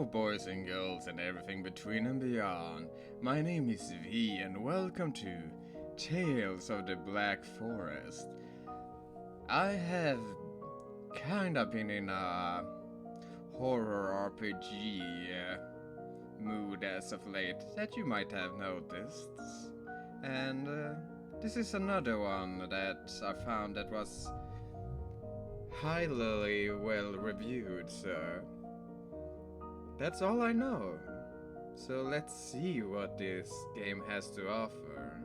boys and girls, and everything between and beyond. My name is V, and welcome to Tales of the Black Forest. I have kinda been in a horror RPG mood as of late, that you might have noticed. And this is another one that I found that was highly well reviewed, so that's all I know. So let's see what this game has to offer.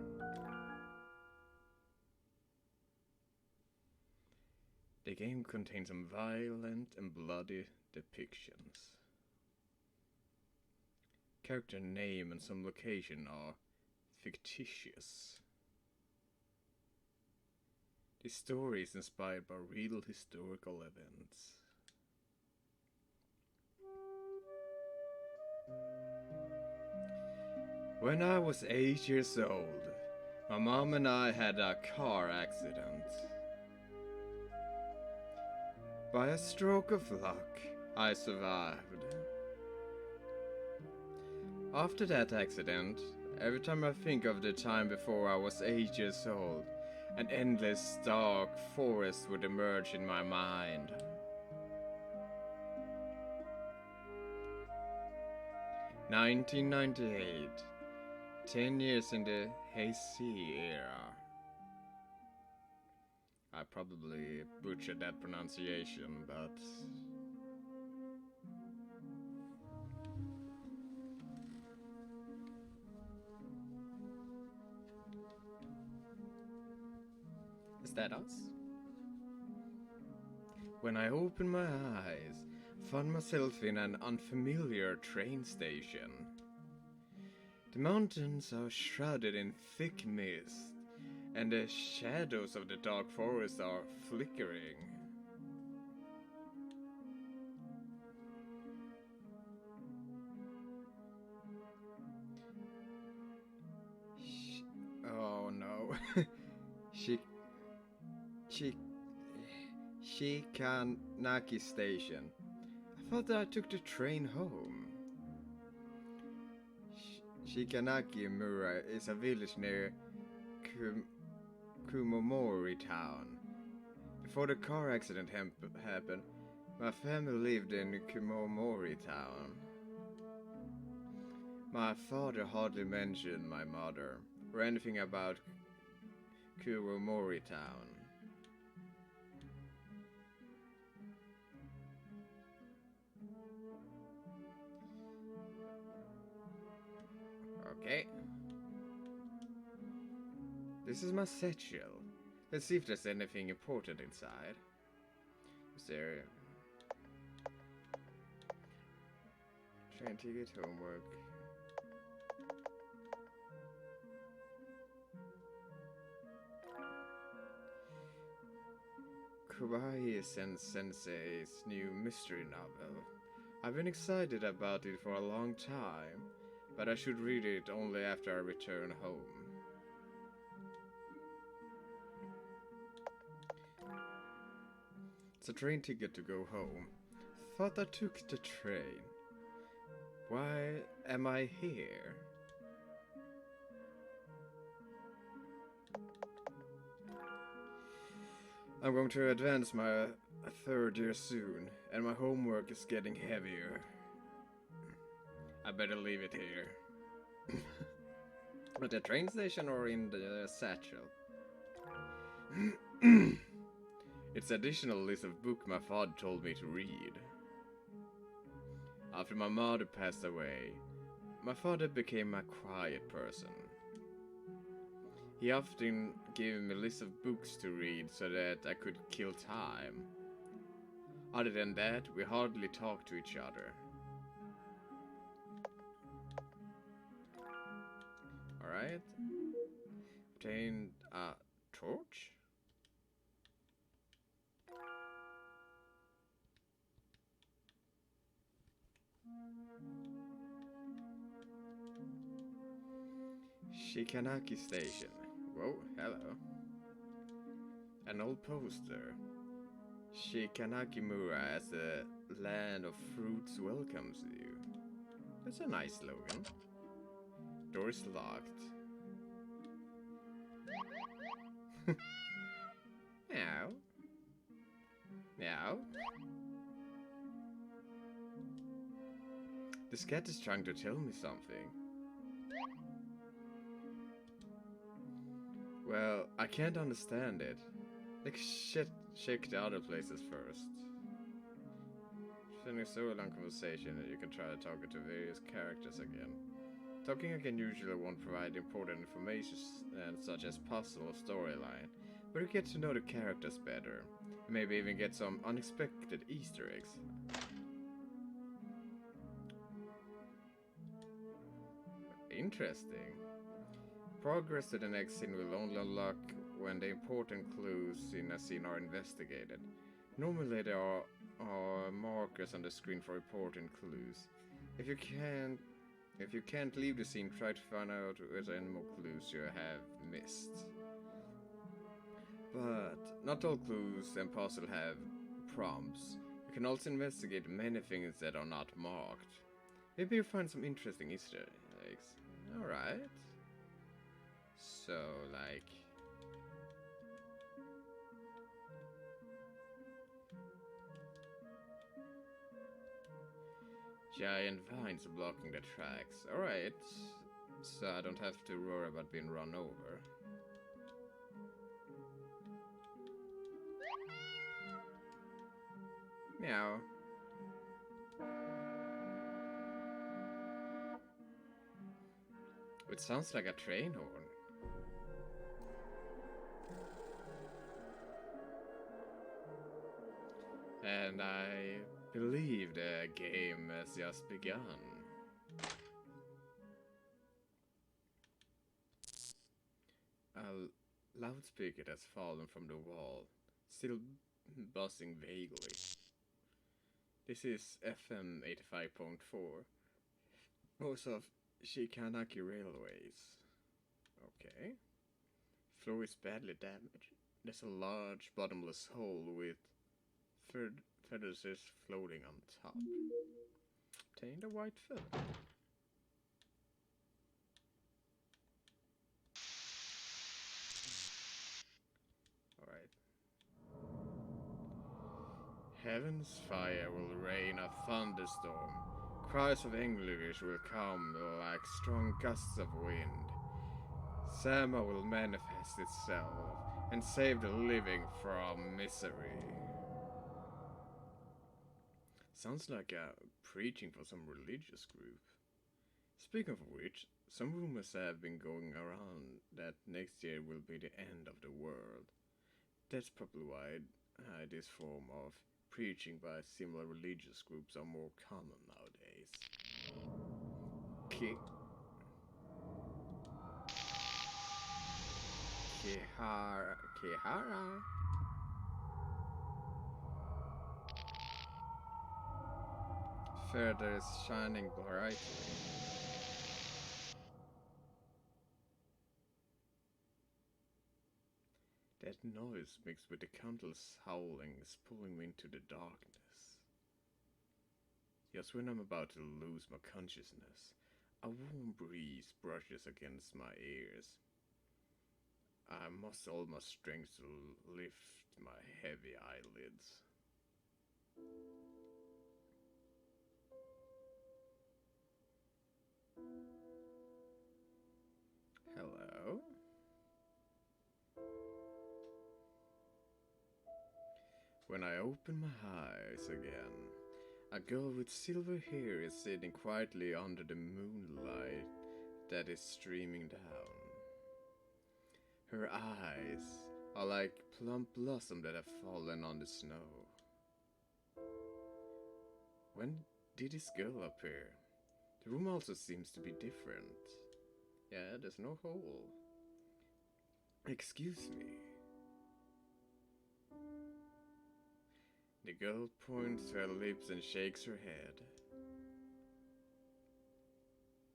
The game contains some violent and bloody depictions. Character name and some location are fictitious. The story is inspired by real historical events. When I was 8 years old, my mom and I had a car accident. By a stroke of luck, I survived. After that accident, every time I think of the time before I was 8 years old, an endless dark forest would emerge in my mind. (1998), 10 years in the Heisei era. I probably butchered that pronunciation, but is that us? When I opened my eyes, I found myself in an unfamiliar train station. The mountains are shrouded in thick mist, and the shadows of the dark forest are flickering. Oh no. Shikanaki Station. I thought that I took the train home. Shikanaki Mura is a village near Kumomori town. Before the car accident happened, my family lived in Kumomori town. My father hardly mentioned my mother or anything about Kumomori town. Okay. This is my satchel. Let's see if there's anything important inside. Is there... Train ticket, homework. Kuwai Sensei's new mystery novel. I've been excited about it for a long time, but I should read it only after I return home. It's a train ticket to go home. Thought I took the train. Why am I here? I'm going to advance my third year soon, and my homework is getting heavier. I better leave it here. At the train station or in the satchel? It's additional list of book my father told me to read. After my mother passed away, my father became a quiet person. He often gave me a list of books to read so that I could kill time. Other than that, we hardly talked to each other. Alright. Obtained a torch? Shikanaki Station. Whoa, hello. An old poster. Shikanaki Mura as the land of fruits welcomes you. That's a nice slogan. Door is locked. Meow. Meow. This cat is trying to tell me something. Well, I can't understand it. Like, check the other places first. Spending so long conversation that you can try to talk to various characters again. Talking again usually won't provide important information such as puzzle or storyline, but you get to know the characters better. Maybe even get some unexpected Easter eggs. Interesting. Progress to the next scene will only unlock when the important clues in a scene are investigated. Normally there are markers on the screen for important clues. If you can't leave the scene, try to find out whether any more clues you have missed. But not all clues and puzzles have prompts. You can also investigate many things that are not marked. Maybe you find some interesting Easter eggs. Alright. So, like... giant vines blocking the tracks. Alright. So I don't have to worry about being run over. Meow. It sounds like a train horn. And I believe the game has just begun. A loudspeaker has fallen from the wall, still buzzing vaguely. This is FM 85.4, most of Shikanaki Railways. Okay. Floor is badly damaged. There's a large bottomless hole with feathers floating on top. Obtain the white feather. Alright. Heaven's fire will rain a thunderstorm. Cries of anguish will come like strong gusts of wind. Sama will manifest itself and save the living from misery. Sounds like a preaching for some religious group. Speaking of which, some rumors have been going around that next year will be the end of the world. That's probably why this form of preaching by similar religious groups are more common nowadays. Kihara. Feathers shining brightly. That noise mixed with the countless howling is pulling me into the darkness. Just when I'm about to lose my consciousness, a warm breeze brushes against my ears. I muster all my strength to lift my heavy eyelids. Hello? When I open my eyes again, a girl with silver hair is sitting quietly under the moonlight that is streaming down. Her eyes are like plump blossom that have fallen on the snow. When did this girl appear? The room also seems to be different. Yeah, there's no hole. Excuse me. The girl points to her lips and shakes her head.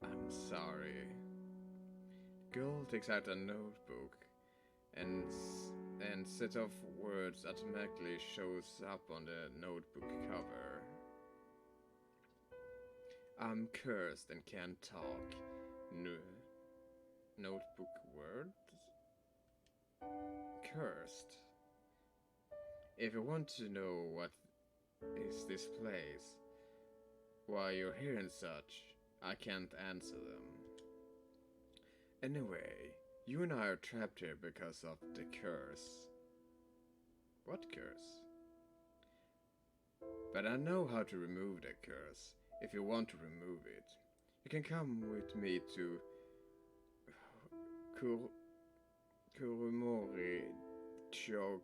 I'm sorry. The girl takes out a notebook and set of words automatically shows up on the notebook cover. I'm cursed and can't talk. No. Notebook word? Cursed. If you want to know what is this place, why you're here and such, I can't answer them. Anyway, you and I are trapped here because of the curse. What curse? But I know how to remove the curse, if you want to remove it. You can come with me to Kurumori Chogekiyu.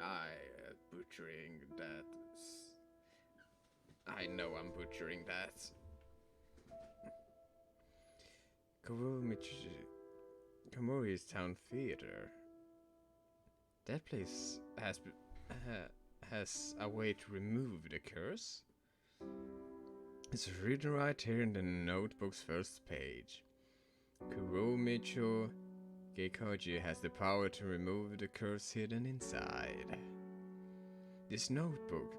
I butchering that. I know I'm butchering that. Komori's Town Theater. That place has a way to remove the curse. It's written right here in the notebook's first page. Kuromicho Geikoji has the power to remove the curse hidden inside. This notebook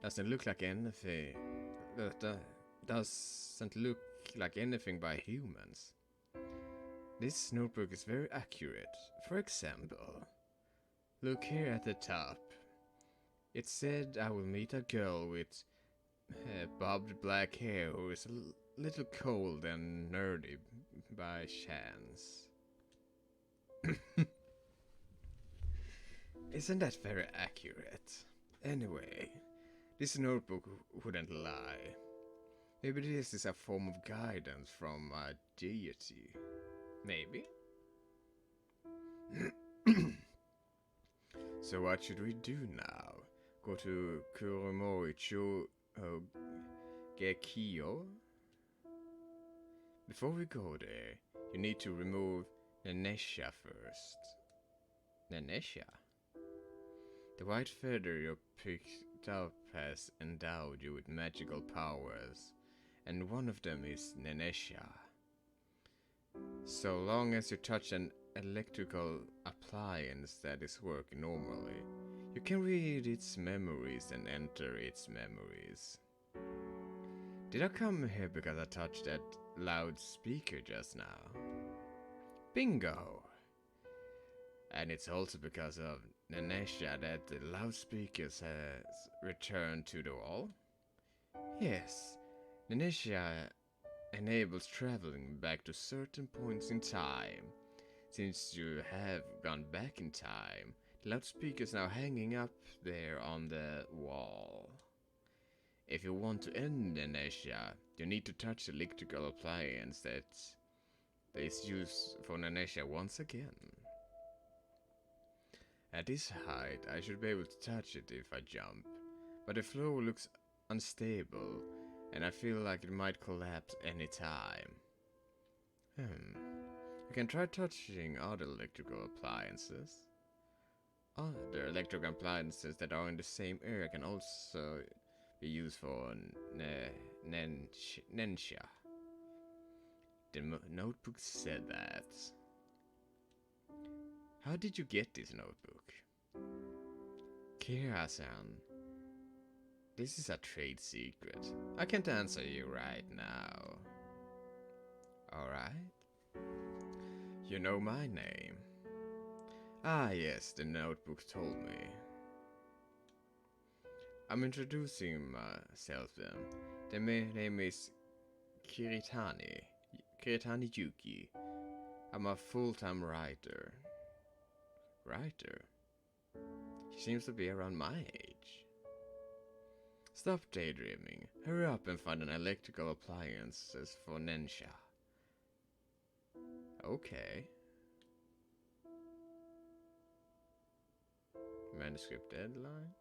doesn't look like anything. Doesn't look like anything by humans. This notebook is very accurate. For example, look here at the top. It said I will meet a girl with bobbed black hair who is a little cold and nerdy by chance. Isn't that very accurate? Anyway, this notebook wouldn't lie. Maybe this is a form of guidance from a deity. Maybe? So what should we do now? Go to Kuromoricho Gekiyo? Before we go there, you need to remove Nanesha first. Nanesha? The white feather you picked up has endowed you with magical powers, and one of them is Nanesha. So long as you touch an electrical appliance that is working normally, you can read its memories and enter its memories. Did I come here because I touched that loudspeaker just now? Bingo! And it's also because of Nanesha that the loudspeakers has returned to the wall? Yes, Nanesha enables traveling back to certain points in time. Since you have gone back in time, the loudspeaker is now hanging up there on the wall. If you want to end Nanesha, you need to touch the electrical appliance that is used for Nanesha once again. At this height, I should be able to touch it if I jump, but the floor looks unstable, and I feel like it might collapse any time. You can try touching other electrical appliances. Other electrical appliances that are in the same area can also be used for Nensha. The notebook said that. How did you get this notebook? Kira-san, this is a trade secret. I can't answer you right now. Alright? You know my name. Ah yes, the notebook told me. I'm introducing myself then. The name is Kiritani Yuki. I'm a full-time writer. Writer? She seems to be around my age. Stop daydreaming. Hurry up and find an electrical appliances for Nensha. Okay. Manuscript deadline?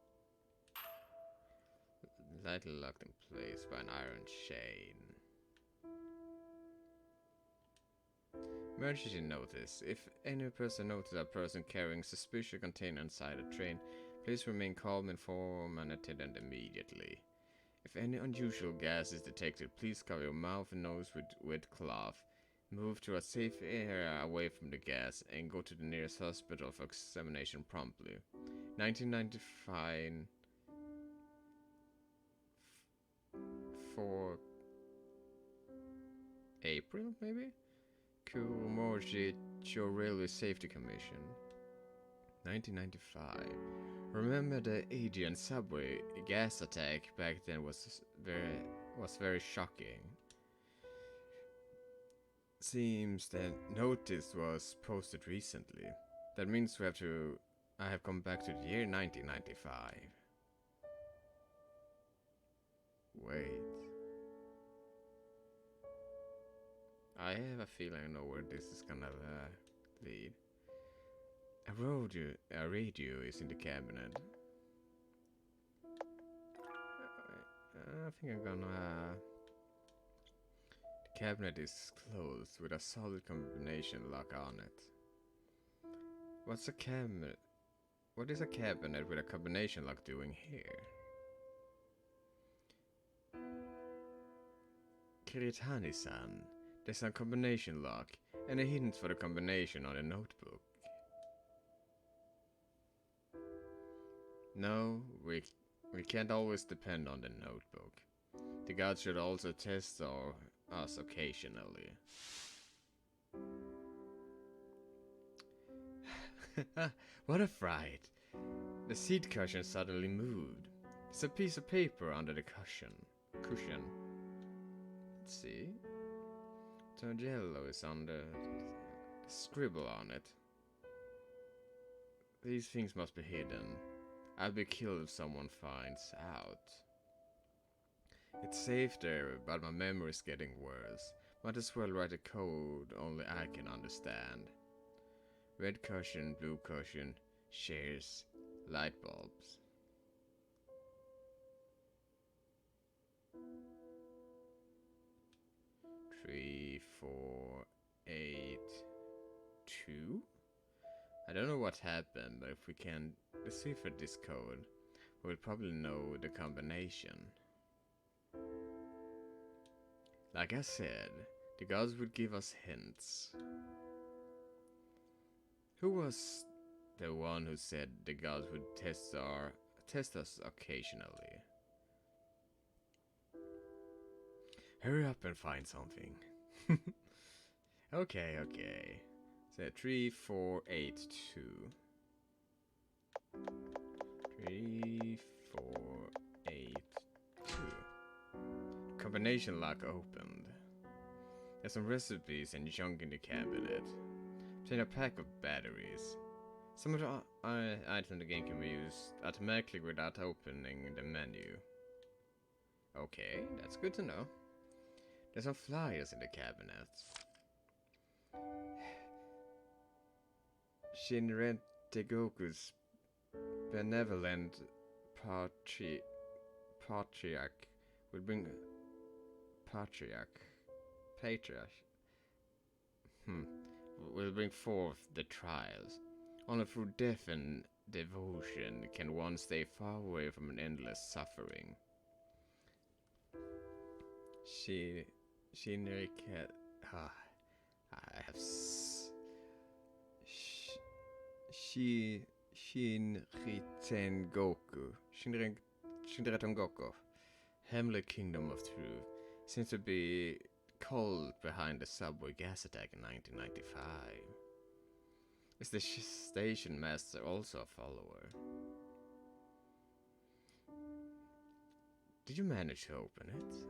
Lightly locked in place by an iron chain. Emergency notice. If any person notices a person carrying suspicious container inside a train, please remain calm, inform an attendant immediately. If any unusual gas is detected, please cover your mouth and nose with wet cloth. Move to a safe area away from the gas and go to the nearest hospital for examination promptly. 1995 for April, maybe? Kumoji Cho Railway Safety Commission. 1995. Remember the Asian subway gas attack back then was very shocking. Seems that notice was posted recently. That means I have come back to the year 1995. Wait. I have a feeling I know where this is gonna lead. A radio is in the cabinet. I think I'm gonna... The cabinet is closed with a solid combination lock on it. What's a cabinet? What is a cabinet with a combination lock doing here? Kiritani-san, there's a combination lock and a hint for the combination on the notebook. No, we can't always depend on the notebook. The gods should also test us occasionally. What a fright! The seat cushion suddenly moved. There's a piece of paper under the cushion. Let's see. Turned yellow is on the scribble on it. These things must be hidden. I'll be killed if someone finds out. It's safe there, but my memory's getting worse. Might as well write a code only I can understand. Red cushion, blue cushion, shares, light bulbs. Three, 4, 8, 2? I don't know what happened, but if we can decipher this code, we'll probably know the combination. Like I said, the gods would give us hints. Who was the one who said the gods would test us occasionally? Hurry up and find something. Okay. So 3, 4, 8, 2. 3, 4, 8, 2. Combination lock opened. There's some recipes and junk in the cabinet. Obtain a pack of batteries. Some of the items in the game can be used automatically without opening the menu. Okay, that's good to know. There's some flyers in the cabinet. Shinren Tegoku's benevolent patriarch will bring will bring forth the trials. Only through death and devotion can one stay far away from an endless suffering. I have Shinriten Goku, Hemlock Kingdom of Truth, seems to be cold behind the subway gas attack in 1995. Is the station master also a follower? Did you manage to open it?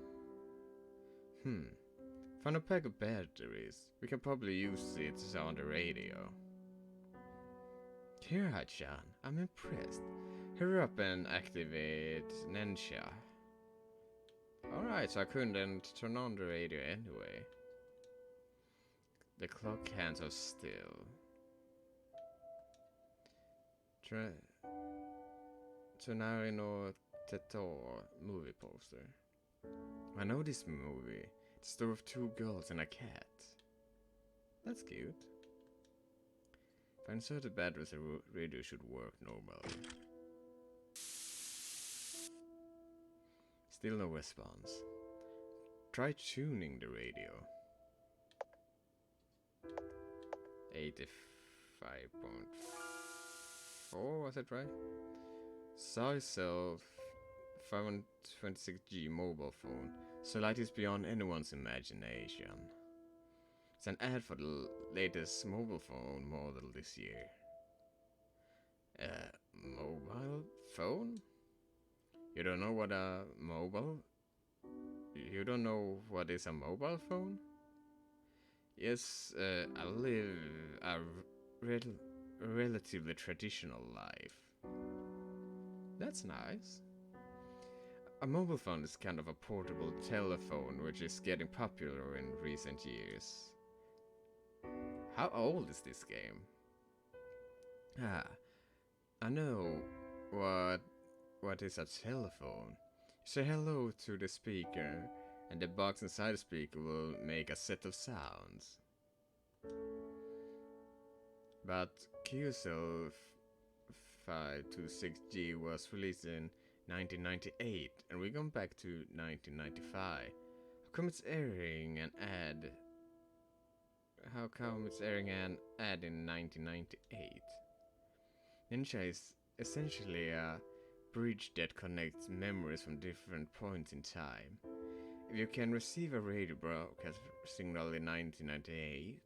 Found a pack of batteries. We can probably use it on the radio. Kira-chan, I'm impressed. Hurry up and activate Nensha. Alright, so I couldn't turn on the radio anyway. The clock hands are still. Tsunari no Teto movie poster. I know this movie. It's the story of 2 girls and a cat. That's cute. If I insert the batteries, the radio should work normally. Still no response. Try tuning the radio. 85.4, was that right? Size cell 526G mobile phone. So light is beyond anyone's imagination. It's an ad for the latest mobile phone model this year. Mobile phone? You don't know what a mobile? You don't know what is a mobile phone? Yes, I live a relatively traditional life. That's nice. A mobile phone is kind of a portable telephone which is getting popular in recent years. How old is this game? Ah, I know what is a telephone. You say hello to the speaker, and the box inside the speaker will make a set of sounds. But QSL 526G was released in 1998, and we're going back to 1995. How come it's airing an ad? How come it's airing an ad in 1998? Ninja is essentially a bridge that connects memories from different points in time. If you can receive a radio broadcast signal in 1998,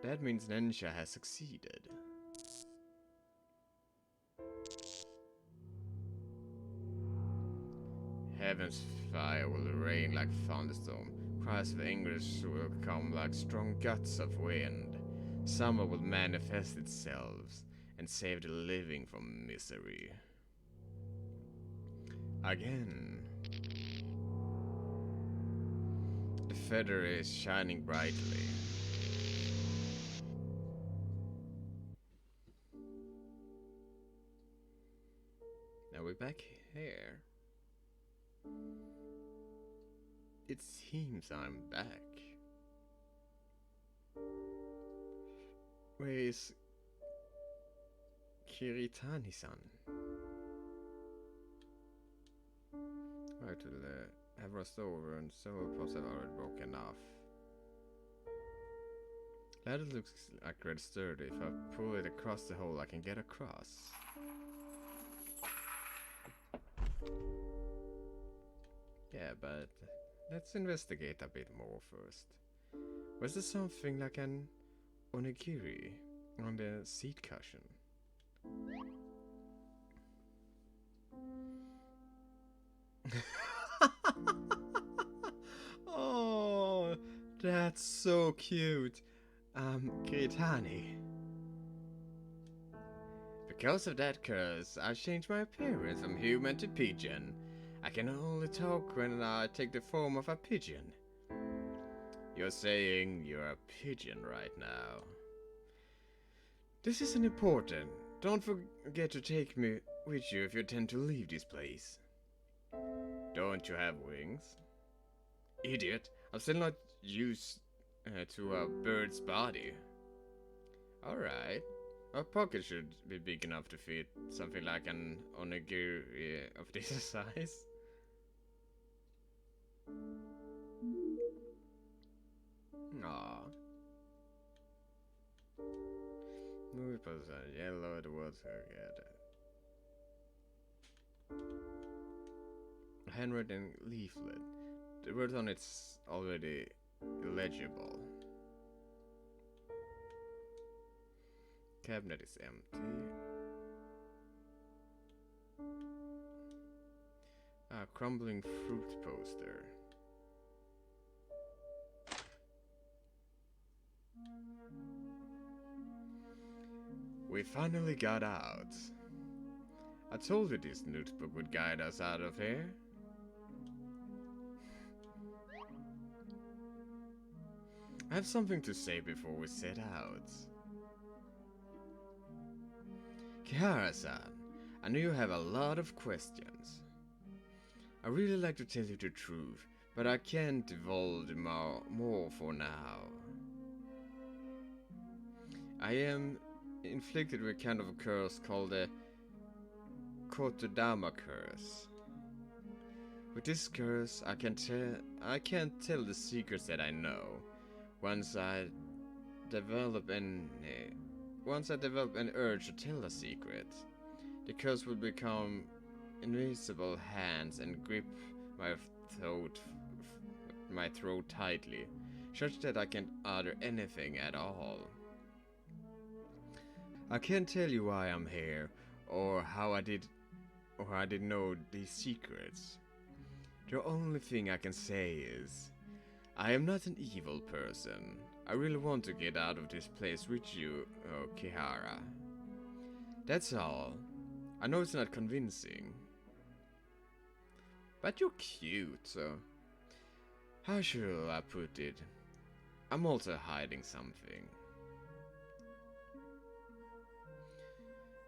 that means Ninja has succeeded. Heaven's fire will rain like thunderstorm. Cries of anguish will come like strong gusts of wind. Summer will manifest itself and save the living from misery. Again. The feather is shining brightly. Now we're back here. It seems I'm back. Where is Kiritani-san? Right, will have rust over and several pots have already broken off. Ladder looks like red sturdy. If I pull it across the hole, I can get across. Yeah, but let's investigate a bit more first. Was there something like an onigiri on the seat cushion? Oh, that's so cute. Kiritani. Because of that curse, I changed my appearance from human to pigeon. I can only talk when I take the form of a pigeon. You're saying you're a pigeon right now. This isn't important. Don't forget to take me with you if you intend to leave this place. Don't you have wings? Idiot, I'm still not used to a bird's body. Alright. A pocket should be big enough to fit something like an onigiri of this size. Aww. Movie poster, yellow, the words together. A handwritten leaflet. The words on it's already illegible. Cabinet is empty. A crumbling fruit poster. We finally got out. I told you this notebook would guide us out of here. I have something to say before we set out. Kihara-san, I know you have a lot of questions. I really like to tell you the truth, but I can't divulge more for now. I am inflicted with kind of a curse called the Kotodama curse. With this curse, I can't tell the secrets that I know. Once I develop an urge to tell a secret, the curse will become invisible hands and grip my throat my throat tightly, such that I can't utter anything at all. I can't tell you why I'm here, or how I did know these secrets. The only thing I can say is, I am not an evil person. I really want to get out of this place with you, oh Kihara. That's all. I know it's not convincing. But you're cute, so... How shall I put it? I'm also hiding something.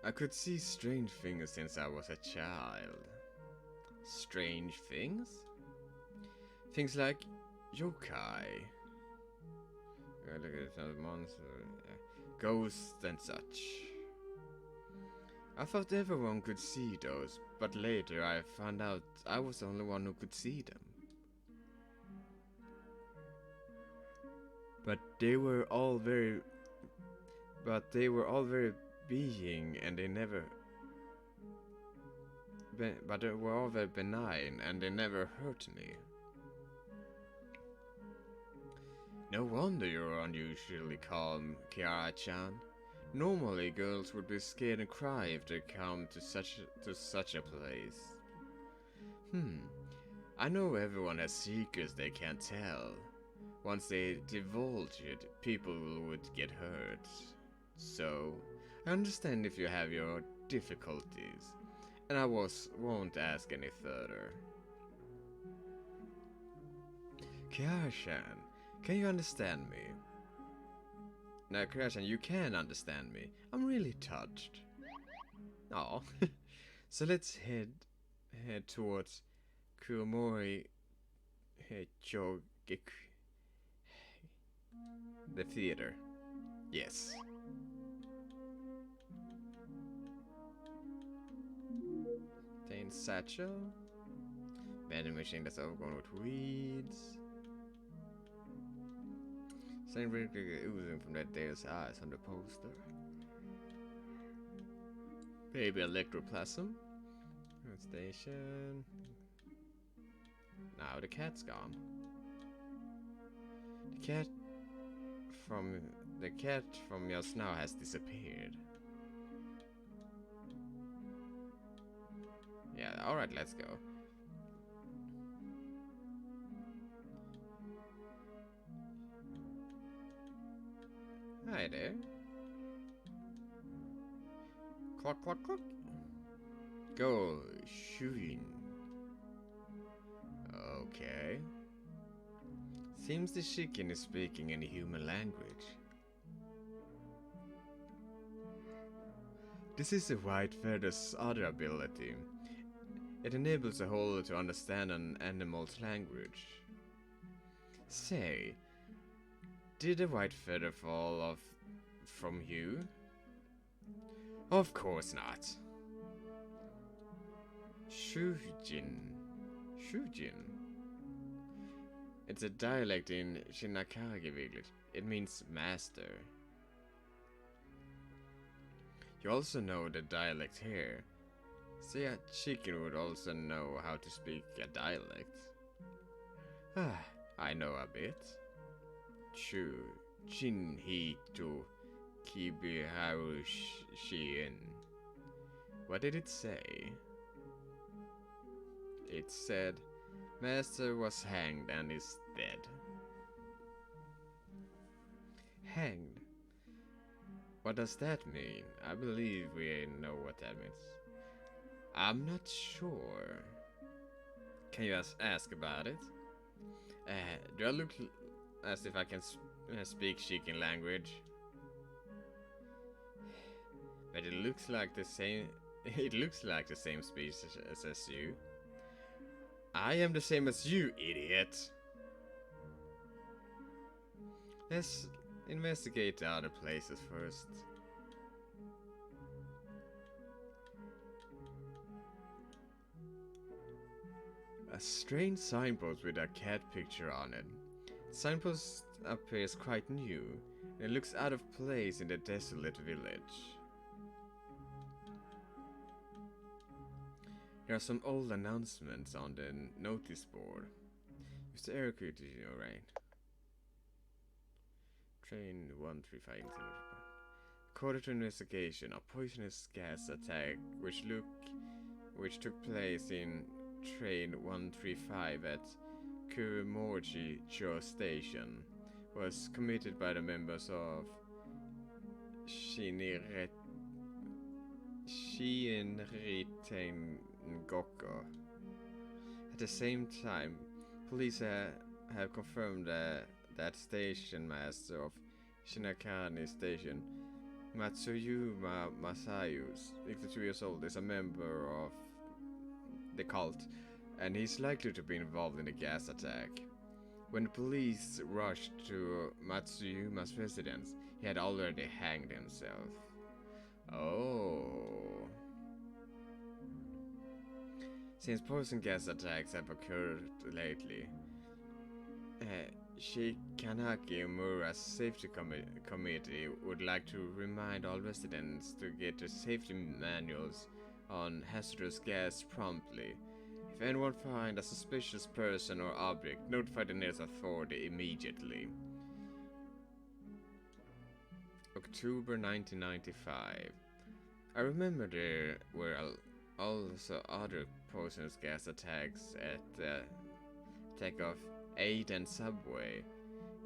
I could see strange things since I was a child. Strange things? Things like yokai. Look at the monster. Ghosts and such. I thought everyone could see those, but later I found out I was the only one who could see them. But they were all very being, and they never... But they were all very benign, and they never hurt me. No wonder you're unusually calm, Kiara-chan. Normally, girls would be scared and cry if they come to such a place. I know everyone has secrets they can't tell. Once they divulge it, people would get hurt. So, I understand if you have your difficulties, and I won't ask any further. Kiara-chan, can you understand me? Now, Kiara-chan, you can understand me. I'm really touched. Aw. So let's head towards Kuromori Chogeku. The theater. Yes. Contain satchel. Vending machine that's overgrown with weeds. Same oozing from that deer's eyes on the poster. Baby electroplasm. Station. Now the cat's gone. The cat from just now has disappeared. Yeah, alright, let's go. Hi there. Clock, clock, clock. Go shooting. Okay. Seems the chicken is speaking in human language. This is the white feather's other ability. It enables a holder to understand an animal's language. Say, did the white feather fall off from you? Of course not. Shujin. Shujin. It's a dialect in Shinakage village. It means master. You also know the dialect here. Say a chicken would also know how to speak a dialect. I know a bit. Chu Jinhito Kibiharu Shien. What did it say? It said, Master was hanged and is dead. Hanged? What does that mean? I believe we know what that means. I'm not sure. Can you ask about it? Do I look as if I can speak chicken language? But it looks like the same. It looks like the same speech as you. I am the same as you, idiot. Let's investigate the other places first. A strange signpost with a cat picture on it. The signpost appears quite new. It looks out of place in the desolate village. There are some old announcements on the notice board. Is the air quality alright? Train 135 incident. According to investigation, a poisonous gas attack which took place in train 135 at Kurumori-cho station was committed by the members of Shinriten Gokko. At the same time, police have confirmed that station master of Shinakani Station, Matsuyama Masayu, 62 years old, is a member of the cult, and he's likely to be involved in the gas attack. When the police rushed to Matsuyama's residence, he had already hanged himself. Oh. Since poison gas attacks have occurred lately, Shikanaki Mura's safety committee would like to remind all residents to get their safety manuals on hazardous gas promptly. If anyone finds a suspicious person or object, notify the nearest authority immediately. October 1995. I remember there were also other poisonous gas attacks at the attack of 8 and Subway.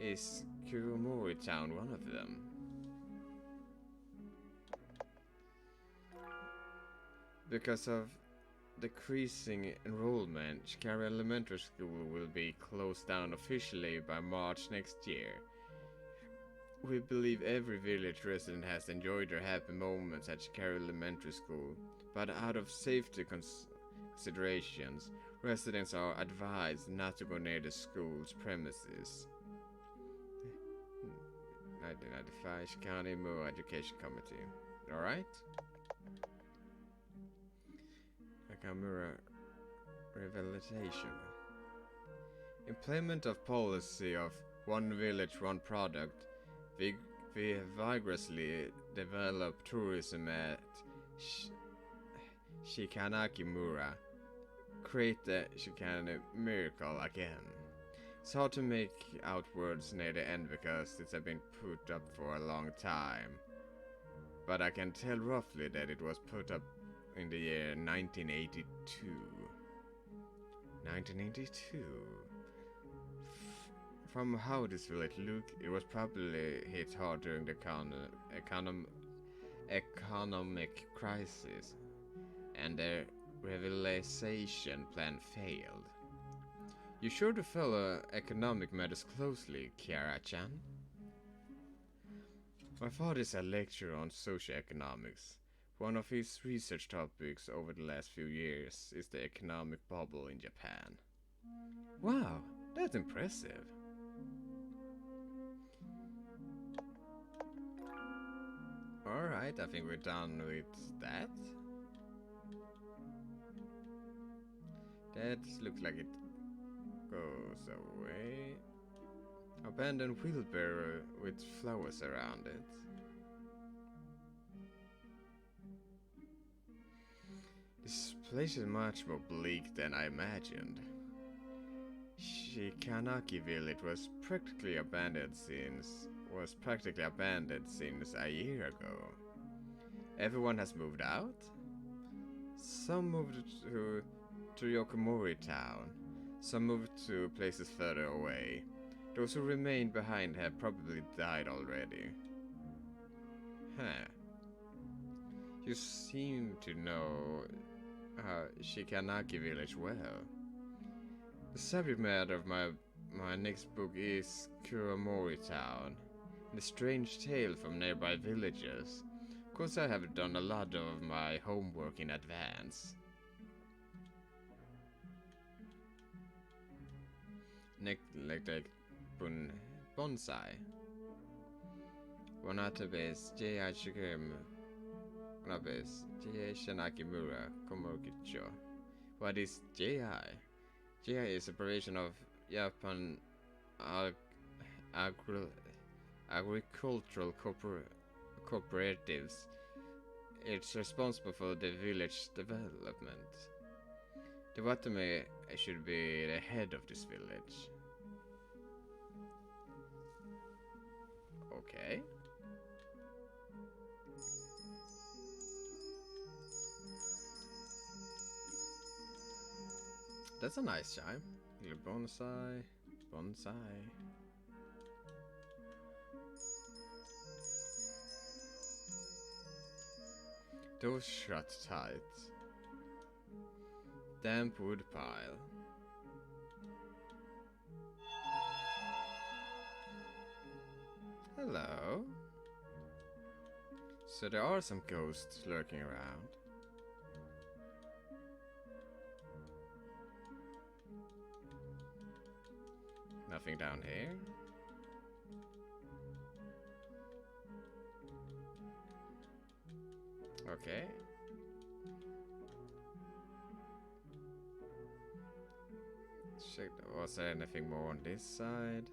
Is Kurumori Town one of them? Because of decreasing enrollment, Shikari Elementary School will be closed down officially by March next year. We believe every village resident has enjoyed their happy moments at Shikari Elementary School, but out of safety considerations, residents are advised not to go near the school's premises. 1995 Shikari Mura Education Committee. Alright? Nakamura Rehabilitation. Implement of policy of one village, one product. We vigorously develop tourism at Shikanaki-mura. Create the Shikani miracle again. It's hard to make out words near the end because it's been put up for a long time. But I can tell roughly that it was put up in the year 1982. 1982. From how this village looked, it was probably hit hard during the economic crisis, and their revitalization plan failed. You sure to follow economic matters closely, Kiara-chan? My father is a lecturer on socioeconomics. One of his research topics over the last few years is the economic bubble in Japan. Wow, that's impressive. Alright, I think we're done with that. That looks like it goes away. Abandoned wheelbarrow with flowers around it. This place is much more bleak than I imagined. Shikanaki village was practically abandoned since a year ago. Everyone has moved out. Some moved to Yokomori town. Some moved to places further away. Those who remained behind have probably died already. Huh. You seem to know Shikanaki village well. The subject matter of my next book is Kuromori town, the strange tale from nearby villages. Of course, I have done a lot of my homework in advance. Like bonsai. Wanatabes J.I. Shigem. Wanabes J.I. Shanakimura Komokicho. What is J.I.? J.I. is a operation of Japan agricultural cooperatives. It's responsible for the village development. The Watame should be the head of this village. Okay. That's a nice chime. Little bonsai. Bonsai. Doors shut tight. Damp wood pile. Hello. So there are some ghosts lurking around. Nothing down here. Okay. Check. Was there anything more on this side?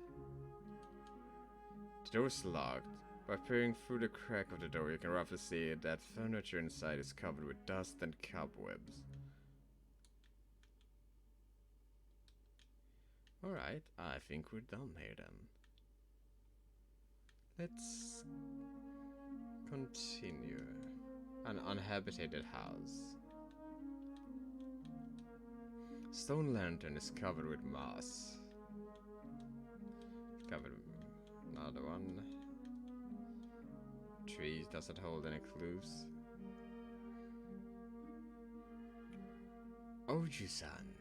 The door's locked. By peering through the crack of the door, you can roughly see that furniture inside is covered with dust and cobwebs. Alright, I think we're done here then. Let's continue. An uninhabited house. Stone lantern is covered with moss. Covered with another one. Tree doesn't hold any clues. Oju-san.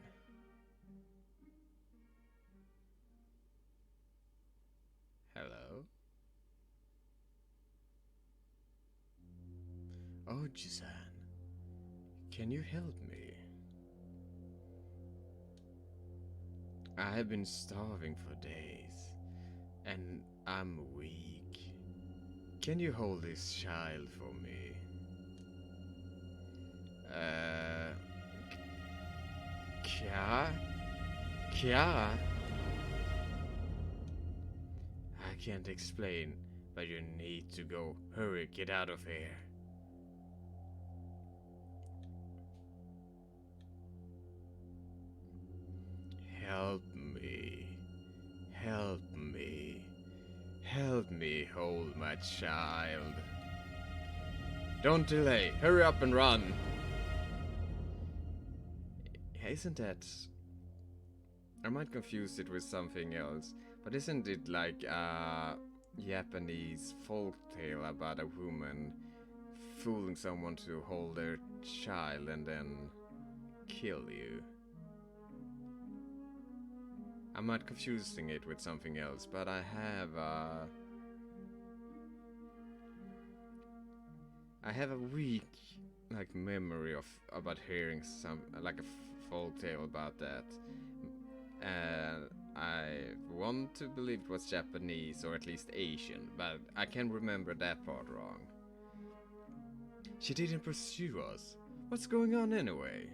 Hello. Oju-san. Can you help me? I have been starving for days, and I'm weak. Can you hold this child for me? Kiara? I can't explain, but you need to go. Hurry, get out of here. Help me. Help me. Help me hold my child. Don't delay. Hurry up and run. Isn't that... I might confuse it with something else, but isn't it like a Japanese folktale about a woman fooling someone to hold their child and then kill you? I might confusing it with something else, but I have a weak memory of about hearing some like a folk tale about that. I want to believe it was Japanese or at least Asian, but I can remember that part wrong. She didn't pursue us. What's going on anyway?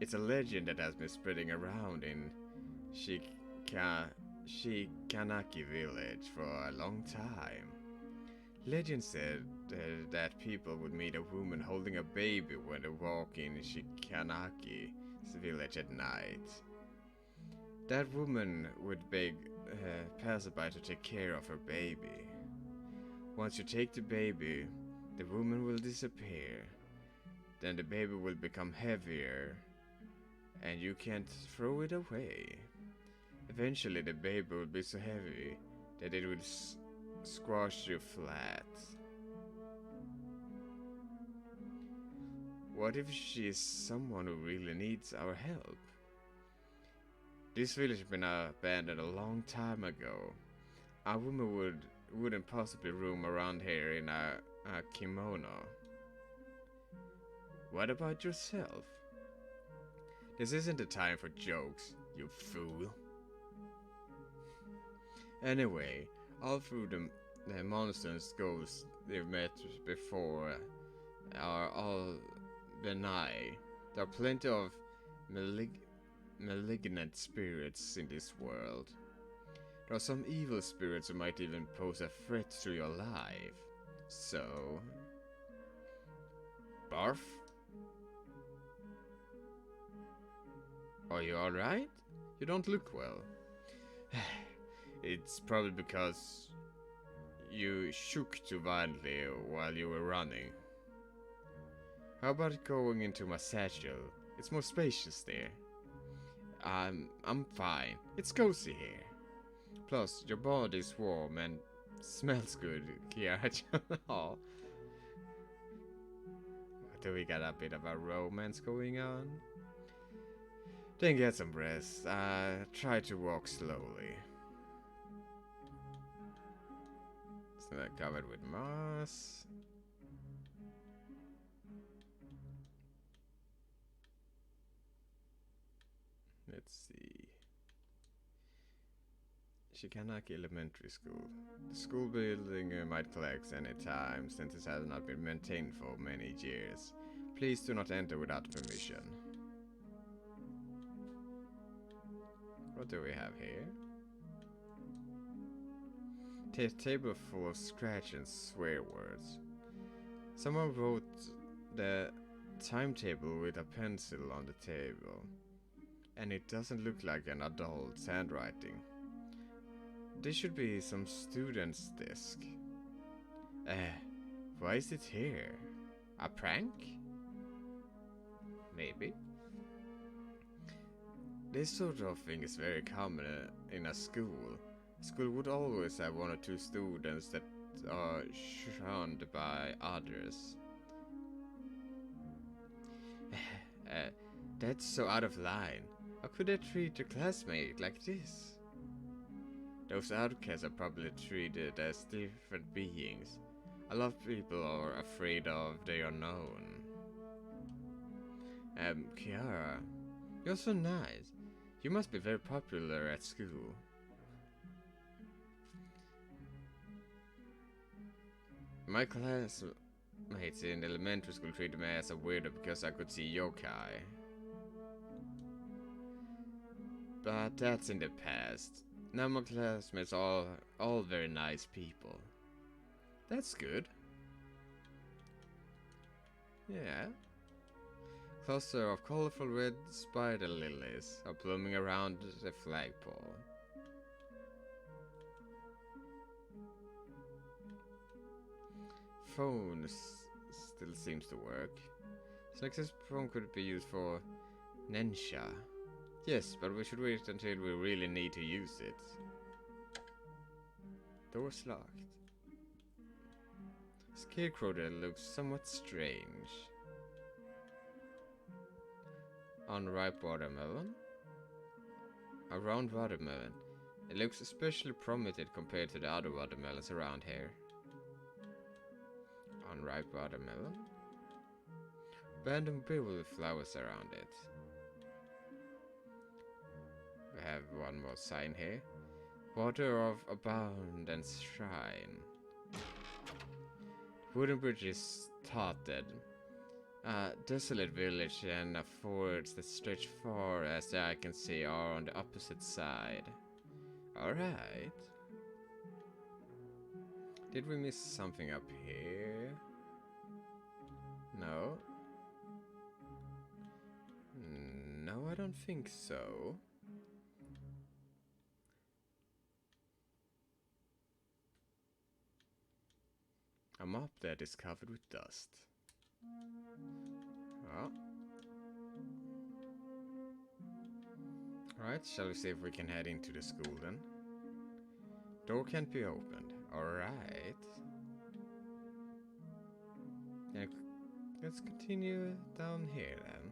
It's a legend that has been spreading around in Shikanaki village for a long time. Legend said that people would meet a woman holding a baby when they walk in Shikanaki's village at night. That woman would beg passerby to take care of her baby. Once you take the baby, the woman will disappear. Then the baby will become heavier, and you can't throw it away. Eventually the baby will be so heavy that it will squash you flat. What if she is someone who really needs our help? This village has been abandoned a long time ago. A woman wouldn't possibly roam around here in a kimono. What about yourself? This isn't the time for jokes, you fool. Anyway, all through the monsters ghosts they've met before are all benign. There are plenty of malignant spirits in this world. There are some evil spirits who might even pose a threat to your life. So... Barf? Are you alright? You don't look well. It's probably because you shook too violently while you were running. How about going into my satchel? It's more spacious there. I'm fine. It's cozy here. Plus, your body's warm and smells good, Kiara. Oh. Do we got a bit of a romance going on? Then get some rest. Try to walk slowly. It's not covered with moss. Let's see. Shikanaki Elementary School. The school building might collapse any time since it has not been maintained for many years. Please do not enter without permission. What do we have here? Table full of scratch and swear words. Someone wrote the timetable with a pencil on the table. And it doesn't look like an adult's handwriting. This should be some student's desk. Why is it here? A prank? Maybe. This sort of thing is very common in a school. School would always have one or two students that are shunned by others. That's so out of line. How could they treat a classmate like this? Those outcasts are probably treated as different beings. A lot of people are afraid of the unknown. Kiara, you're so nice. You must be very popular at school. My classmates in elementary school treated me as a weirdo because I could see yokai. But that's in the past. Now my classmates are all very nice people. That's good. Yeah. Cluster of colorful red spider lilies are blooming around the flagpole. Phone still seems to work. So next phone could be used for Nensha. Yes, but we should wait until we really need to use it. Door's locked. Scarecrow there looks somewhat strange. Unripe watermelon? A round watermelon. It looks especially prominent compared to the other watermelons around here. Unripe watermelon? Abandoned bill with flowers around it. We have one more sign here. Water of Abundance Shrine. Wooden bridge is totted. A desolate village and a forest that stretch far as the eye can see are on the opposite side. Alright. Did we miss something up here? No. No, I don't think so. A mop that is covered with dust. Oh. Alright, shall we see if we can head into the school then? Door can't be opened. Alright. Yeah, let's continue down here then.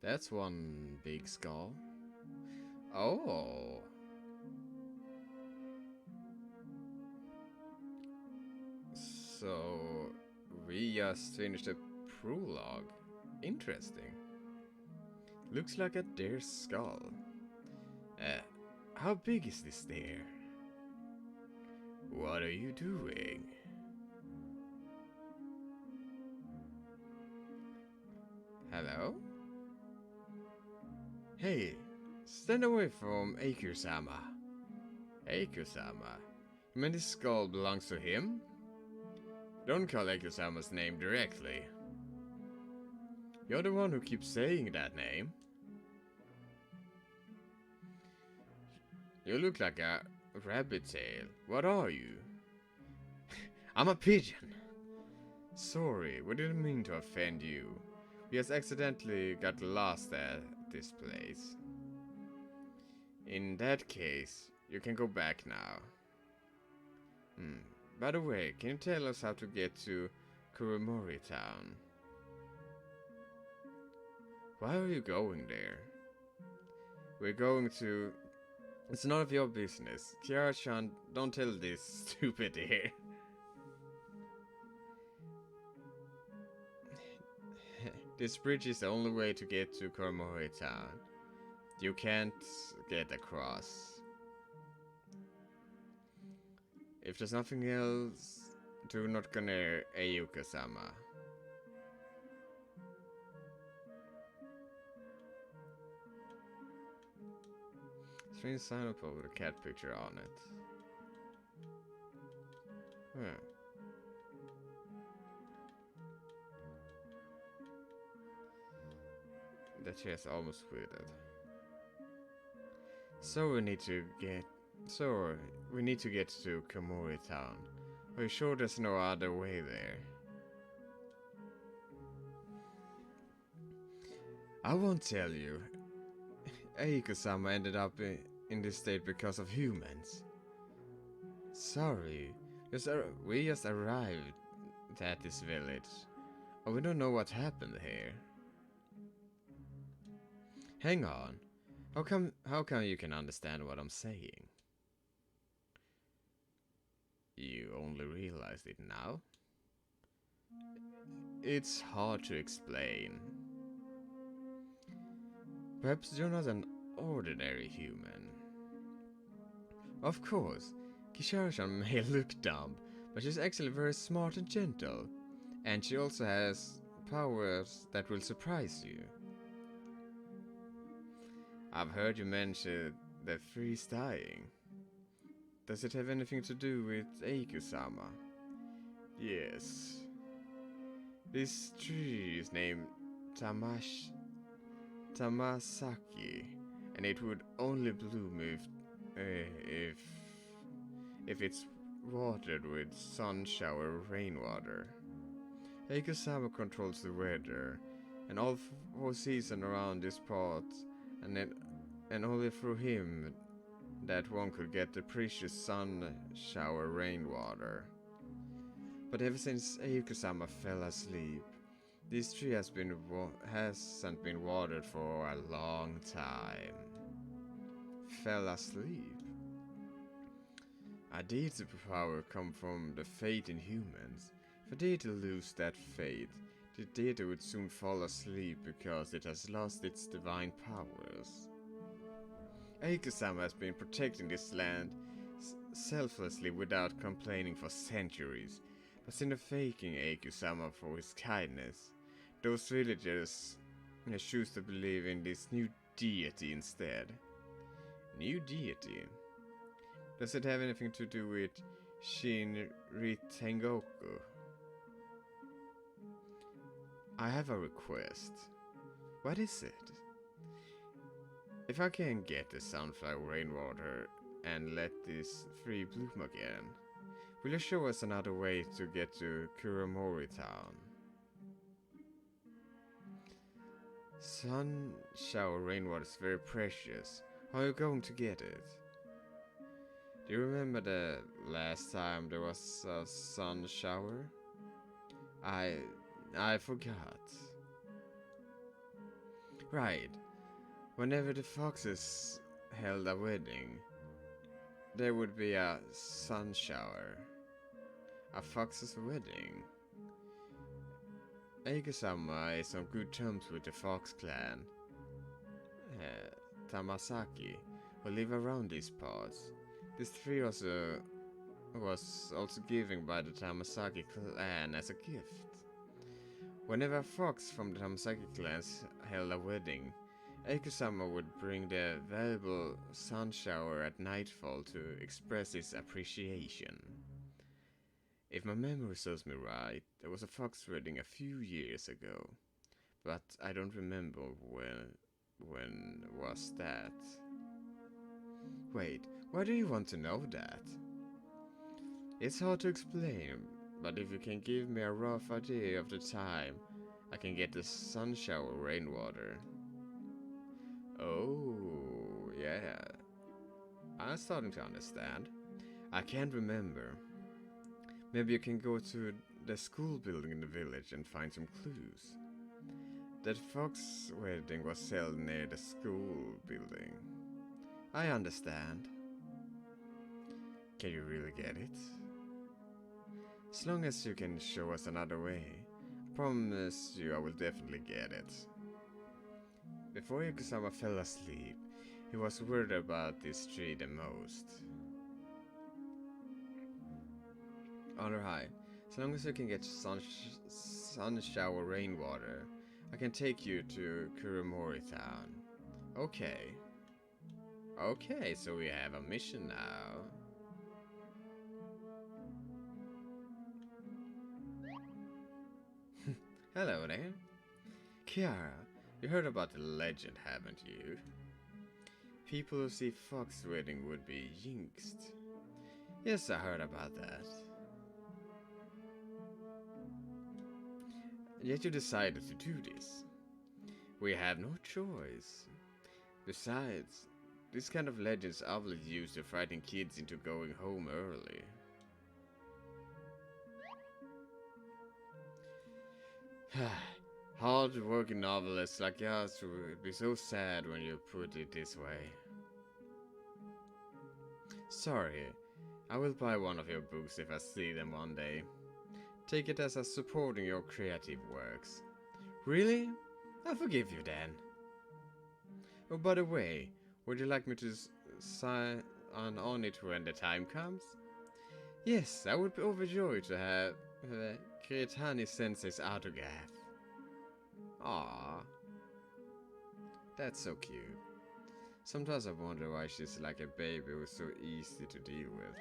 That's one big skull. Oh. So, we just finished a prologue. Interesting. Looks like a deer's skull. How big is this deer? What are you doing? Hello? Hey, stand away from Eiku-sama. Eiku-sama? You mean this skull belongs to him? Don't call Eiku-sama's name directly. You're the one who keeps saying that name. You look like a rabbit tail. What are you? I'm a pigeon. Sorry, we didn't mean to offend you. We just accidentally got lost at this place. In that case, you can go back now. By the way, can you tell us how to get to Kuromori Town? Why are you going there? We're going to... It's none of your business. Kiara-chan, don't tell this stupid here. This bridge is the only way to get to Kuromori Town. You can't get across. If there's nothing else, do not go near Ayuka-sama. Strange sign up with a cat picture on it. Huh. That chest almost withered. So we need to get to Komori Town. Are you sure there's no other way there? I won't tell you. Eiko-sama ended up in this state because of humans. Sorry, we just arrived at this village. We don't know what happened here. Hang on. How come you can understand what I'm saying? You only realized it now? It's hard to explain. Perhaps you're not an ordinary human. Of course, Kishara-chan may look dumb, but she's actually very smart and gentle. And she also has powers that will surprise you. I've heard you mention the freeze dying. Does it have anything to do with Eiko-sama? Yes. This tree is named Tamasaki, and it would only bloom if it's watered with sun shower rainwater. Eiko-sama controls the weather, and all four seasons around this part, and only through him that one could get the precious sun shower rainwater. But ever since Eiko-sama fell asleep, this tree hasn't been watered for a long time. Fell asleep? A deity power come from the fate in humans. If a deity lose that fate, the deity would soon fall asleep because it has lost its divine powers. Eiko-sama has been protecting this land selflessly without complaining for centuries, but instead of thanking Eiko-sama for his kindness, those villagers choose to believe in this new deity instead. New deity? Does it have anything to do with Shinritengoku? I have a request. What is it? If I can get the sunflower rainwater and let this tree bloom again, will you show us another way to get to Kuromori Town? Sun shower rainwater is very precious. How are you going to get it? Do you remember the last time there was a sun shower? I forgot. Right. Whenever the foxes held a wedding, there would be a sun shower. A fox's wedding. Eiko-sama is on good terms with the Fox clan, Tamasaki, who live around these parts. This tree was also given by the Tamasaki clan as a gift. Whenever a fox from the Tamasaki clans held a wedding, Eiko-sama would bring the valuable sun shower at nightfall to express his appreciation. If my memory serves me right, there was a fox wedding a few years ago, but I don't remember when was that. Wait, why do you want to know that? It's hard to explain, but if you can give me a rough idea of the time, I can get the sun shower rainwater. Oh, yeah. I'm starting to understand. I can't remember. Maybe you can go to the school building in the village and find some clues. That fox wedding was held near the school building. I understand. Can you really get it? As long as you can show us another way, I promise you I will definitely get it. Before Yokozama fell asleep, he was worried about this tree the most. Alright, as long as you can get sun shower rainwater, I can take you to Kuromori town. Okay. Okay, so we have a mission now. Hello there. Kiara, you heard about the legend, haven't you? People who see fox wedding would be jinxed. Yes, I heard about that. Yet you decided to do this. We have no choice. Besides, this kind of legends are often used to frighten kids into going home early. Hard-working novelists like us would be so sad when you put it this way. Sorry, I will buy one of your books if I see them one day. Take it as us supporting your creative works. Really? I'll forgive you then. Oh, by the way, would you like me to sign on it when the time comes? Yes, I would be overjoyed to have Kiritani Sensei's autograph. Aww. That's so cute. Sometimes I wonder why she's like a baby who's so easy to deal with.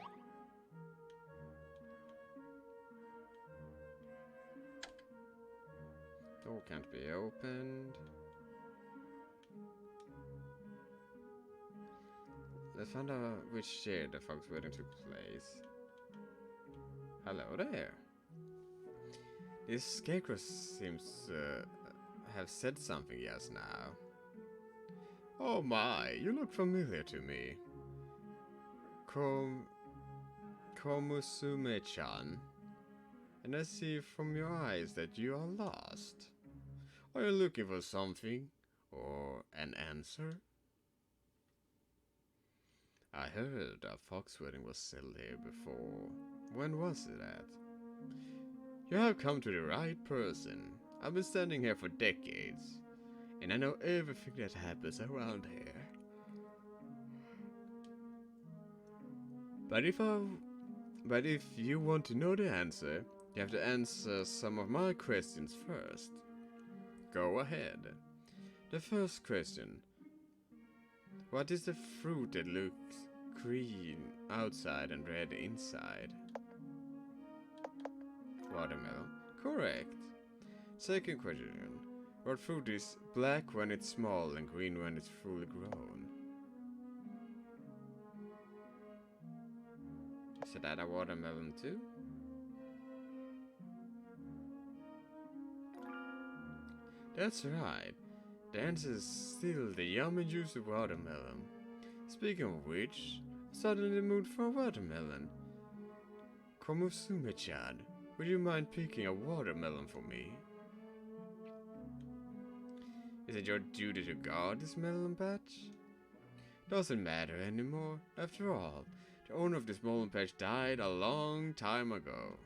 Door can't be opened. Let's find out which year the fox wedding took place. Hello there. This scarecrow seems to have said something just now. Oh my, you look familiar to me. Komusume-chan. And I see from your eyes that you are lost. Are you looking for something? Or an answer? I heard a fox wedding was held here before. When was it at? You have come to the right person. I've been standing here for decades, and I know everything that happens around here. But if you want to know the answer, you have to answer some of my questions first. Go ahead. The first question. What is the fruit that looks green outside and red inside? Watermelon. Correct. Second question. What fruit is black when it's small and green when it's fully grown? Is that a watermelon too? That's right. The answer is still the yummy juicy watermelon. Speaking of which, I'm suddenly in the mood for a watermelon. Komusume-chan, would you mind picking a watermelon for me? Is it your duty to guard this melon patch? Doesn't matter anymore. After all, the owner of this melon patch died a long time ago.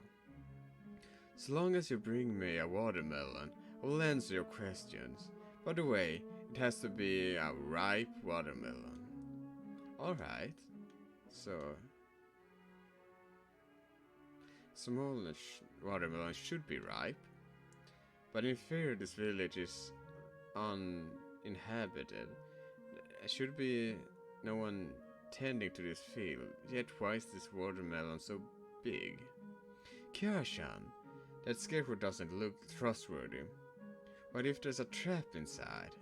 So long as you bring me a watermelon, I will answer your questions. By the way, it has to be a ripe watermelon. Alright. So... small watermelon should be ripe. But in fear this village is uninhabited. There should be no one tending to this field. Yet why is this watermelon so big? Kiara-chan, that scarecrow doesn't look trustworthy. What if there's a trap inside?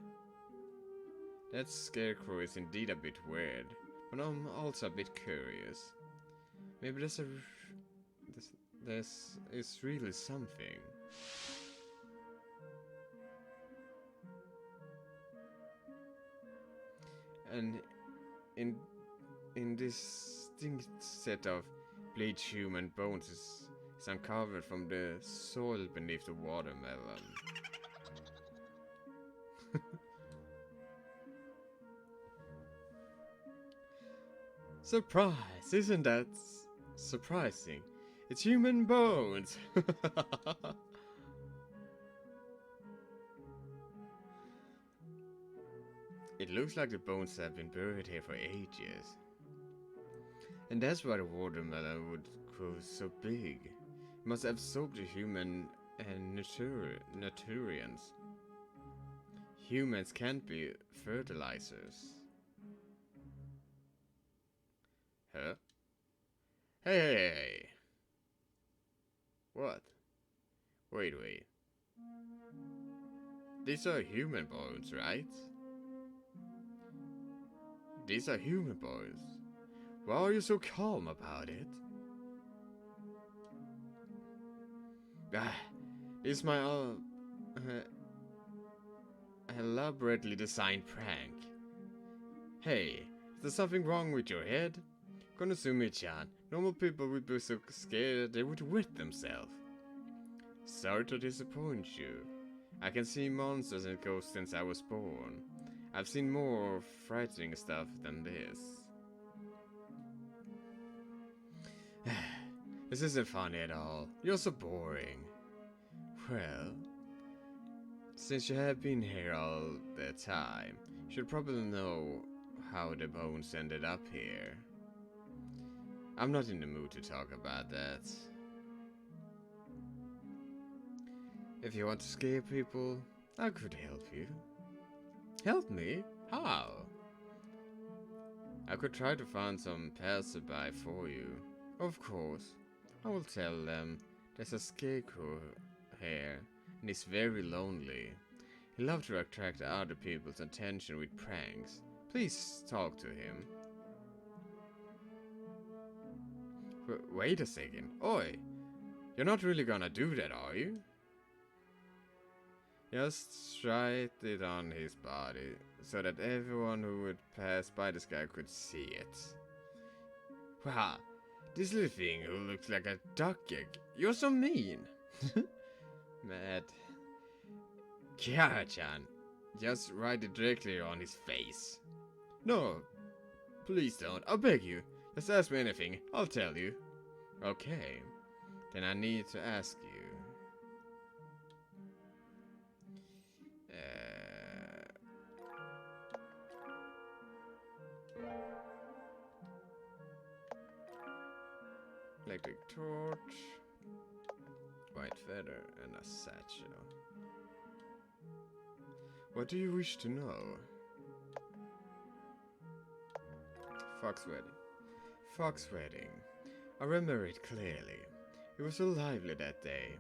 That scarecrow is indeed a bit weird, but I'm also a bit curious. Maybe this is really something. And in this distinct set of bleached human bones is uncovered from the soil beneath the watermelon. Surprise! Isn't that surprising? It's human bones! It looks like the bones have been buried here for ages. And that's why the watermelon would grow so big. It must have absorbed the human and nutrients. Humans can't be fertilizers. Huh? Hey! What? Wait. These are human bones, right? These are human bones. Why are you so calm about it? This is my elaborately designed prank. Hey, is there something wrong with your head? Konosumi-chan, normal people would be so scared they would wet themselves. Sorry to disappoint you. I can see monsters and ghosts since I was born. I've seen more frightening stuff than this. This isn't funny at all. You're so boring. Well, since you have been here all the time, you should probably know how the bones ended up here. I'm not in the mood to talk about that. If you want to scare people, I could help you. Help me? How? I could try to find some passerby for you. Of course. I will tell them there's a scarecrow here, and he's very lonely. He loves to attract other people's attention with pranks. Please talk to him. Wait a second. Oi! You're not really gonna do that, are you? Just write it on his body, so that everyone who would pass by this guy could see it. Wow, this little thing who looks like a duck egg. You're so mean! Mad. Kiara-chan, just write it directly on his face. No, please don't, I beg you. Just ask me anything, I'll tell you. Okay, then I need to ask you. Electric torch, white feather, and a satchel. What do you wish to know? Fox wedding. Fox wedding. I remember it clearly. It was so lively that day,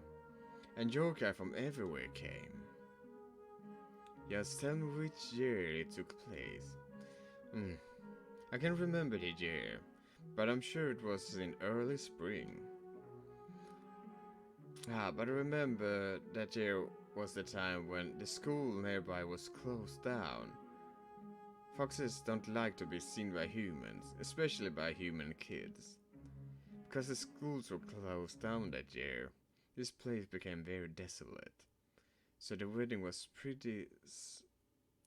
and yokai from everywhere came. Just tell me which year it took place. I can't remember the year, but I'm sure it was in early spring. But I remember that year was the time when the school nearby was closed down. Foxes don't like to be seen by humans, especially by human kids. Because the schools were closed down that year, this place became very desolate. So the wedding was pretty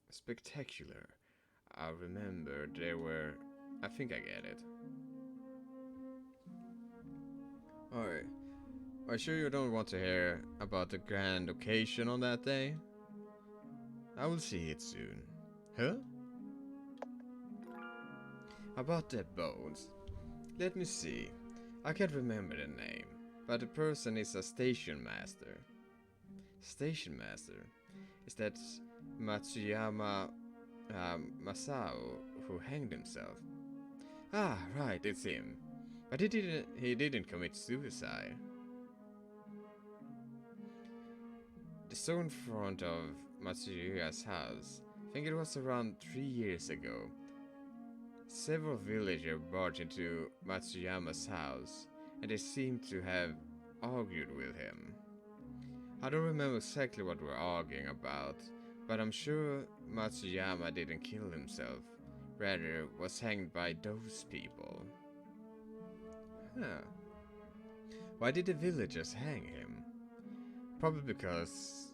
spectacular. I remember there were... I think I get it. Alright. Are you sure you don't want to hear about the grand occasion on that day? I will see it soon. Huh? About the bones. Let me see. I can't remember the name, but the person is a station master. Station master? Is that Matsuyama Masao who hanged himself? Ah, right, it's him. But he didn't commit suicide. The So in front of Matsuya's house, I think it was around 3 years ago, several villagers barged into Matsuyama's house, and they seemed to have argued with him. I don't remember exactly what we're arguing about, but I'm sure Matsuyama didn't kill himself, rather was hanged by those people. Huh. Why did the villagers hang him? Probably because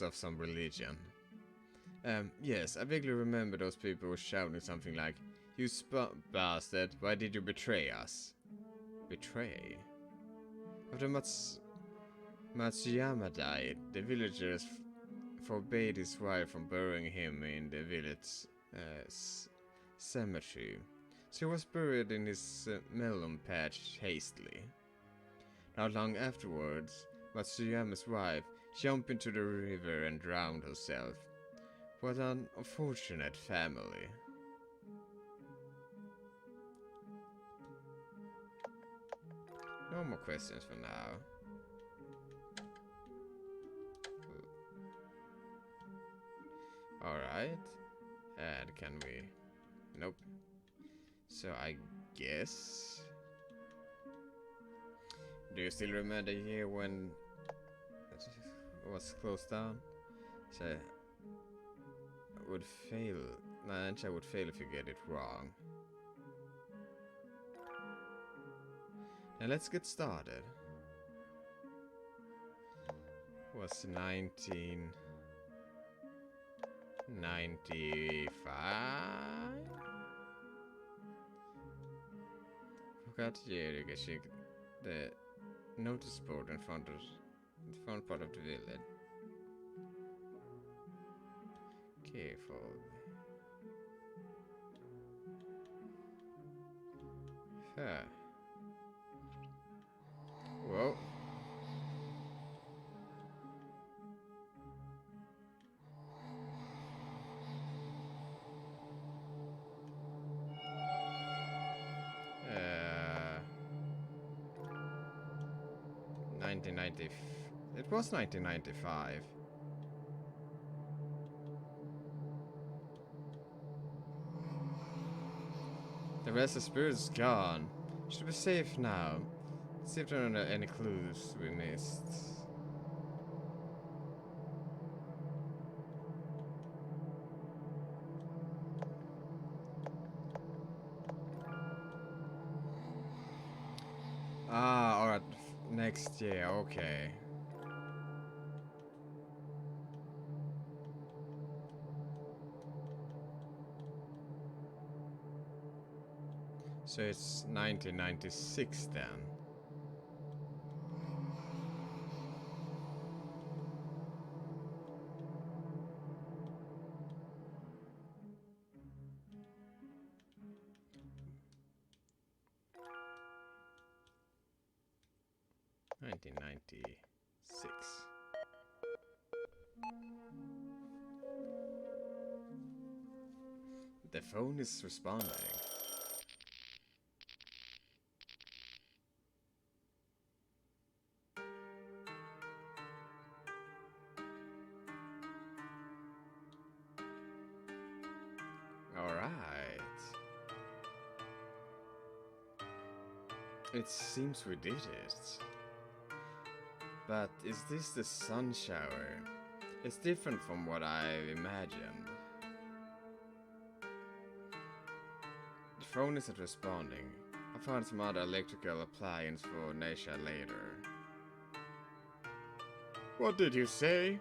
of some religion. Yes, I vaguely remember those people were shouting something like, "You bastard, why did you betray us?" Betray? After Matsuyama died, the villagers forbade his wife from burying him in the village cemetery, so he was buried in his melon patch hastily. Not long afterwards, Matsuyama's wife jumped into the river and drowned herself. What an unfortunate family. No more questions for now. Alright. And can we... Nope. So I guess... Do you still remember the year when it was closed down? So I would fail. I would fail if you get it wrong. Now let's get started. It was 1995? Forgot the notice board in front part of the village. Careful. Huh. Whoa. It was 1995. The rest of the spirit's gone. Should be safe now. See if there are any clues we missed. Ah, alright. Next year, okay. So it's 1996 then. The phone is responding. Alright. It seems we did it. But is this the sun shower? It's different from what I imagined. The phone isn't responding. I'll find some other electrical appliance for Nesha later. What did you say?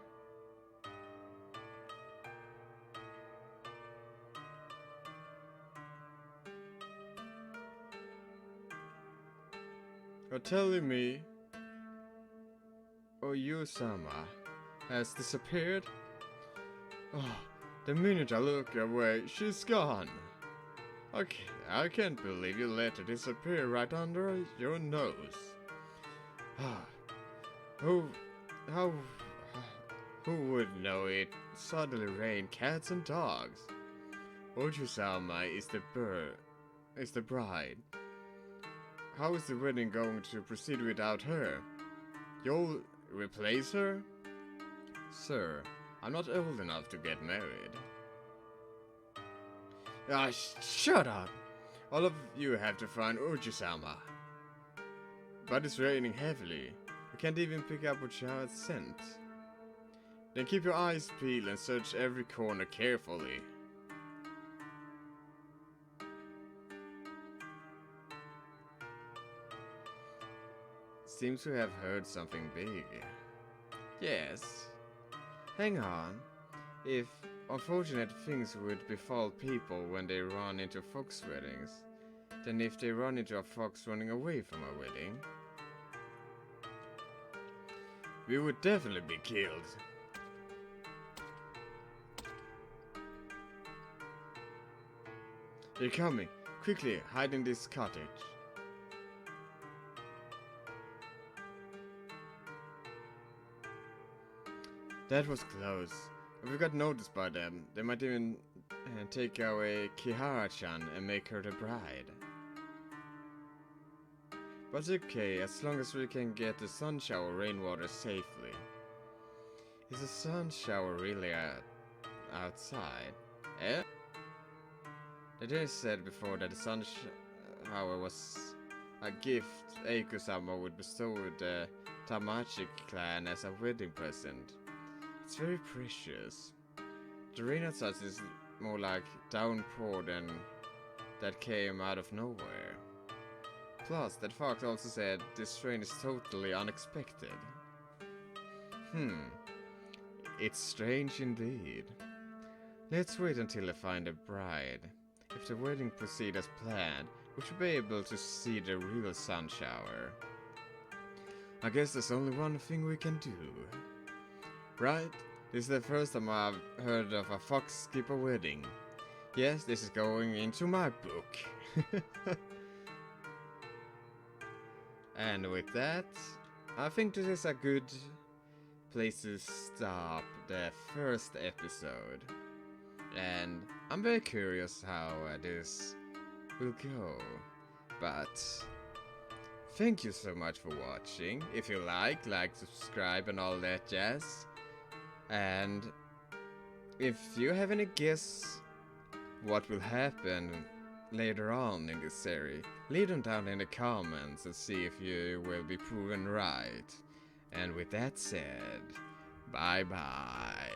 You're telling me Oyusama has disappeared? Oh, the minute I look away, she's gone. Okay, I can't believe you let her disappear right under your nose. Who would know it suddenly rained cats and dogs? Oyusama is the bride. How is the wedding going to proceed without her? You'll replace her? Sir, I'm not old enough to get married. Ah, shut up! All of you have to find Uji-sama. But it's raining heavily. You can't even pick up what Shao has sent. Then keep your eyes peeled and search every corner carefully. Seems to have heard something big. Yes. Hang on. If unfortunate things would befall people when they run into fox weddings, then if they run into a fox running away from a wedding, we would definitely be killed. They're coming. Quickly, hide in this cottage. That was close. If we got noticed by them, they might even take away Kihara-chan and make her the bride. But it's okay, as long as we can get the sun shower rainwater safely. Is the sun shower really outside? Eh? They just said before that the sun shower was a gift Eiko-sama would bestow the Tamachi clan as a wedding present. It's very precious. The rain outside is more like downpour than that came out of nowhere. Plus, that fox also said this rain is totally unexpected. It's strange indeed. Let's wait until I find a bride. If the wedding proceeds as planned, we should be able to see the real sun shower. I guess there's only one thing we can do. Right? This is the first time I've heard of a fox skip a wedding. Yes, this is going into my book. And with that, I think this is a good place to stop the first episode. And I'm very curious how this will go. But thank you so much for watching. If you like, subscribe and all that jazz. And if you have any guess what will happen later on in this series, leave them down in the comments and see if you will be proven right. And with that said, bye bye.